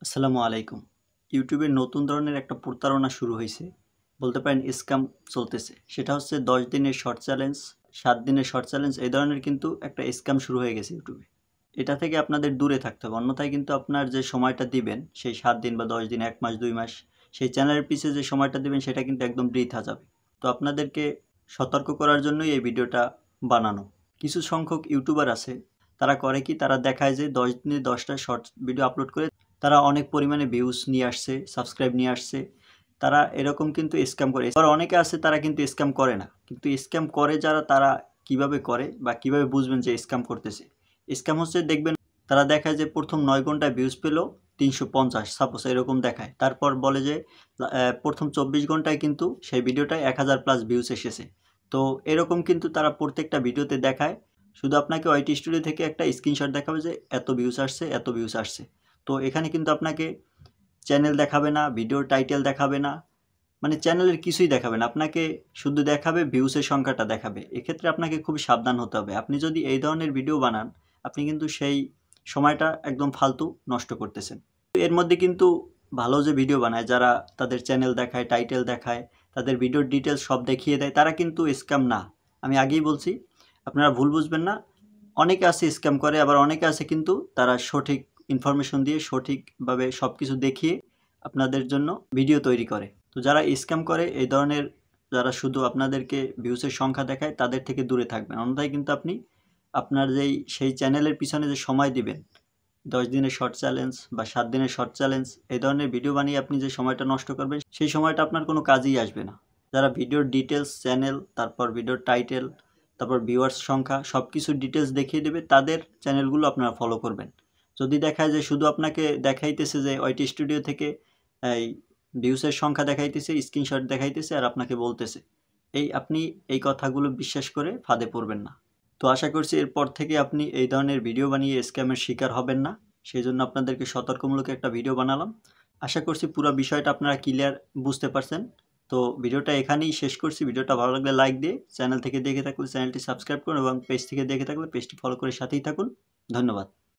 আসসালামু আলাইকুম। ইউটিউবে নতুন ধরনের একটা প্রতারণা শুরু হয়েছে, বলতে পারেন স্ক্যাম চলতেছে। সেটা হচ্ছে 10 দিনের শর্ট চ্যালেঞ্জ, 7 দিনের শর্ট চ্যালেঞ্জ, এই ধরনের কিন্তু একটা স্ক্যাম শুরু হয়ে গেছে ইউটিউবে। এটা থেকে আপনাদের দূরে থাকতে হবে, অন্যথায় কিন্তু আপনার যে সময়টা দিবেন সেই 7 দিন বা 10 দিন, 1 মাস 2 মাস, সেই চ্যানেলের পিছে যে সময়টা দিবেন সেটা কিন্তু একদম বৃথা যাবে। তো আপনাদেরকে সতর্ক করার জন্যই এই ভিডিওটা বানানো। কিছু সংখ্যক ইউটিউবার আছে, তারা করে কি, তারা দেখায় যে 10 দিনে 10টা শর্ট ভিডিও আপলোড করে তারা অনেক পরিমাণে ভিউজ নিয়ে আসছে, সাবস্ক্রাইব নিয়ে আসছে। তারা এরকম কিন্তু স্ক্যাম করে। আবার অনেকে আছে তারা কিন্তু স্ক্যাম করে না, কিন্তু স্ক্যাম করে যারা, তারা কিভাবে করে বা কিভাবে বুঝবেন যে স্ক্যাম করতেছে? স্ক্যাম হচ্ছে, দেখবেন তারা দেখায় যে প্রথম 9 ঘন্টায় ভিউজ পেল 350, সাপোজ এরকম দেখায়। তারপর বলে যে প্রথম 24 ঘন্টায় কিন্তু সেই ভিডিওটায় 1000+ ভিউজ এসেছে। তো এরকম কিন্তু তারা প্রত্যেকটা ভিডিওতে দেখায়। শুধু আপনাকে ওয়াইটি স্টুডিও থেকে একটা স্ক্রিনশট দেখাবে যে এত ভিউজ আসছে, এত ভিউজ আসছে। তো এখানে কিন্তু আপনাকে চ্যানেল দেখাবে না, ভিডিওর টাইটেল দেখাবে না, মানে চ্যানেলের কিছুই দেখাবে না, আপনাকে শুধু দেখাবে ভিউসের সংখ্যাটা দেখাবে। এক্ষেত্রে আপনাকে খুবই সাবধান হতে হবে। আপনি যদি এই ধরনের ভিডিও বানান, আপনি কিন্তু সেই সময়টা একদম ফালতু নষ্ট করতেছেন। এর মধ্যে কিন্তু ভালো যে ভিডিও বানায়, যারা তাদের চ্যানেল দেখায়, টাইটেল দেখায়, তাদের ভিডিওর ডিটেলস সব দেখিয়ে দেয়, তারা কিন্তু স্ক্যাম না। আমি আগেই বলছি, আপনারা ভুল বুঝবেন না। অনেকে আছে স্ক্যাম করে, আবার অনেকে আছে কিন্তু তারা সঠিক ইনফরমেশন দিয়ে সঠিকভাবে সব কিছু দেখিয়ে আপনাদের জন্য ভিডিও তৈরি করে। তো যারা স্ক্যাম করে, এই ধরনের যারা শুধু আপনাদেরকে ভিউসের সংখ্যা দেখায়, তাদের থেকে দূরে থাকবেন। অন্যথায় কিন্তু আপনি আপনার সেই চ্যানেলের পিছনে যে সময় দিবেন, 10 দিনের শর্ট চ্যালেঞ্জ বা 7 দিনের শর্ট চ্যালেঞ্জ, এই ধরনের ভিডিও বানিয়ে আপনি যে সময়টা নষ্ট করবেন, সেই সময়টা আপনার কোনো কাজেই আসবে না। যারা ভিডিওর ডিটেলস, চ্যানেল, তারপর ভিডিওর টাইটেল, তারপর ভিউয়ার্স সংখ্যা, সব কিছুর ডিটেলস দেখিয়ে দেবে, তাদের চ্যানেলগুলো আপনারা ফলো করবেন। যদি দেখায় যে শুধু আপনাকে দেখাইতেছে যে ওয়াইটি স্টুডিও থেকে এই ভিউসের সংখ্যা দেখাইতেছে, স্ক্রিনশট দেখাইতেছে, আর আপনাকে বলতেছে, আপনি এই কথাগুলো বিশ্বাস করে ফাঁদে পড়বেন না। তো আশা করছি এরপর থেকে আপনি এই ধরনের ভিডিও বানিয়ে স্ক্যামের শিকার হবেন না। সেই জন্য আপনাদেরকে সতর্কমূলক একটা ভিডিও বানালাম। আশা করছি পুরো বিষয়টা আপনারা ক্লিয়ার বুঝতে পারছেন। তো ভিডিওটা এখানেই শেষ করছি। ভিডিওটা ভালো লাগলে লাইক দিয়ে, চ্যানেল থেকে দেখে থাকলে চ্যানেলটি সাবস্ক্রাইব করুন এবং পেজ থেকে দেখে থাকলে পেজটি ফলো করে সাথেই থাকুন। ধন্যবাদ।